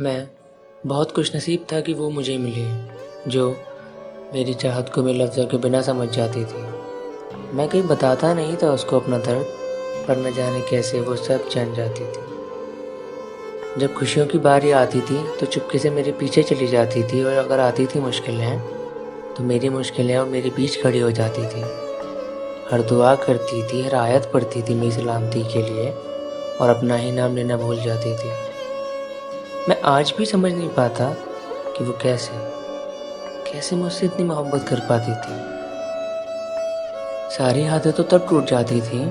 मैं बहुत खुशनसीब था कि वो मुझे मिली, जो मेरी चाहत को मेरे लफ्ज़ों के बिना समझ जाती थी। मैं कहीं बताता नहीं था उसको अपना दर्द, पर न जाने कैसे वो सब जान जाती थी। जब खुशियों की बारी आती थी तो चुपके से मेरे पीछे चली जाती थी, और अगर आती थी मुश्किलें तो मेरी मुश्किलें और मेरे बीच खड़ी हो जाती थी। हर दुआ करती थी, हर आयत पढ़ती थी मेरी सलामती के लिए, और अपना ही नाम लेना भूल जाती थी। मैं आज भी समझ नहीं पाता कि वो कैसे कैसे मुझसे इतनी मोहब्बत कर पाती थी। सारी आदतें तो तब टूट जाती थी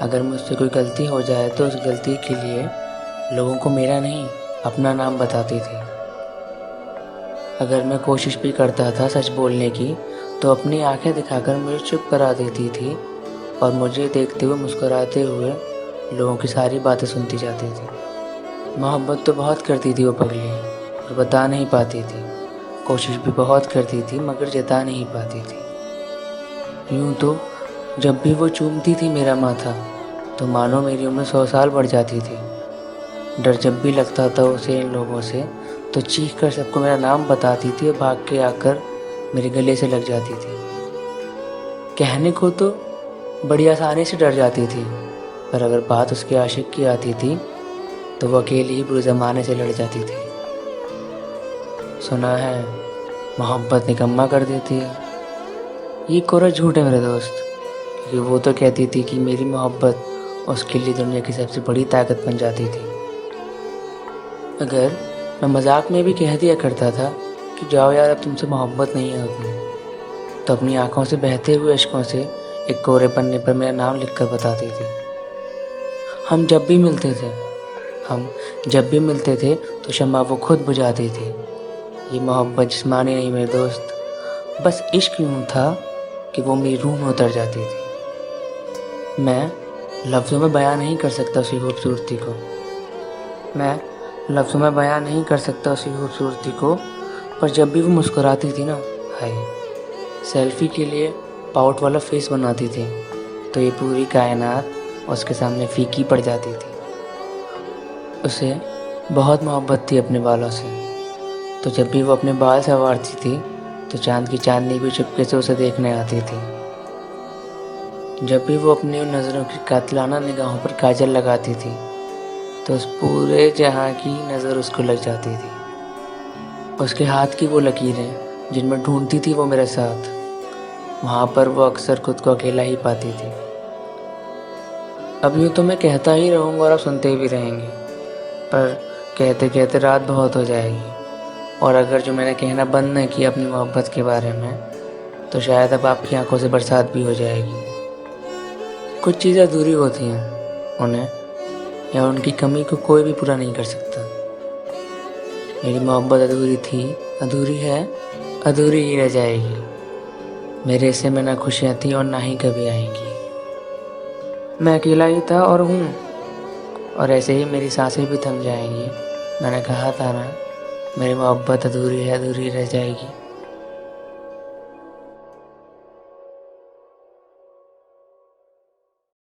अगर मुझसे कोई गलती हो जाए तो उस गलती के लिए लोगों को मेरा नहीं अपना नाम बताती थी। अगर मैं कोशिश भी करता था सच बोलने की तो अपनी आंखें दिखाकर मुझे चुप करा देती थी, और मुझे देखते हुए मुस्कुराते हुए लोगों की सारी बातें सुनती जाती थी। मोहब्बत तो बहुत करती थी वो पगली, पर बता नहीं पाती थी। कोशिश भी बहुत करती थी मगर जता नहीं पाती थी। यूँ तो जब भी वो चूमती थी मेरा माथा तो मानो मेरी उम्र 100 साल बढ़ जाती थी। डर जब भी लगता था उसे इन लोगों से तो चीख कर सबको मेरा नाम बताती थी और भाग के आकर मेरे गले से लग जाती थी। कहने को तो बड़ी आसानी से डर जाती थी, पर अगर बात उसके आशिक की आती थी तो वो अकेली ही बुरे ज़माने से लड़ जाती थी। सुना है मोहब्बत निकम्मा कर देती है। ये कोरा झूठ है मेरे दोस्त, क्योंकि वो तो कहती थी कि मेरी मोहब्बत उसके लिए दुनिया की सबसे बड़ी ताकत बन जाती थी। अगर मैं मजाक में भी कह दिया करता था कि जाओ यार अब तुमसे मोहब्बत नहीं है उतनी, तो अपनी आंखों से बहते हुए अश्कों से एक कोरे पन्ने पर मेरा नाम लिखकर बताती थी। हम जब भी मिलते थे हम जब भी मिलते थे तो शम्मा वो खुद बुझाती थी। ये मोहब्बत जिस्मानी नहीं मेरे दोस्त, बस इश्क यूँ था कि वो मेरी रूह में उतर जाती थी। मैं लफ्ज़ों में बयां नहीं कर सकता उसकी खूबसूरती को मैं लफ्ज़ों में बयां नहीं कर सकता उसकी खूबसूरती को, पर जब भी वो मुस्कुराती थी ना, हाय, सेल्फी के लिए पाउट वाला फेस बनाती थी तो ये पूरी कायनात उसके सामने फीकी पड़ जाती थी। उसे बहुत मोहब्बत थी अपने बालों से, तो जब भी वो अपने बाल संवारती थी तो चांद की चांदनी भी चुपके से उसे देखने आती थी। जब भी वो अपनी उन नज़रों की कातिलाना निगाहों पर काजल लगाती थी तो उस पूरे जहां की नज़र उसको लग जाती थी। उसके हाथ की वो लकीरें जिनमें ढूंढती थी वो मेरे साथ, वहाँ पर वो अक्सर खुद को अकेला ही पाती थी। अब यूँ तो मैं कहता ही रहूँगा और आप सुनते भी रहेंगे, पर कहते कहते रात बहुत हो जाएगी, और अगर जो मैंने कहना बंद न किया अपनी मोहब्बत के बारे में तो शायद अब आपकी आंखों से बरसात भी हो जाएगी। कुछ चीज़ें अधूरी होती हैं, उन्हें या उनकी कमी को कोई भी पूरा नहीं कर सकता। मेरी मोहब्बत अधूरी थी, अधूरी है, अधूरी ही रह जाएगी। मेरे हिस्से में ना खुशियाँ थी और ना ही कभी आएंगी। मैं अकेला ही था और हूँ, और ऐसे ही मेरी सांसें भी थम जाएंगी। मैंने कहा था ना, मेरी मोहब्बत अधूरी है, अधूरी रह जाएगी।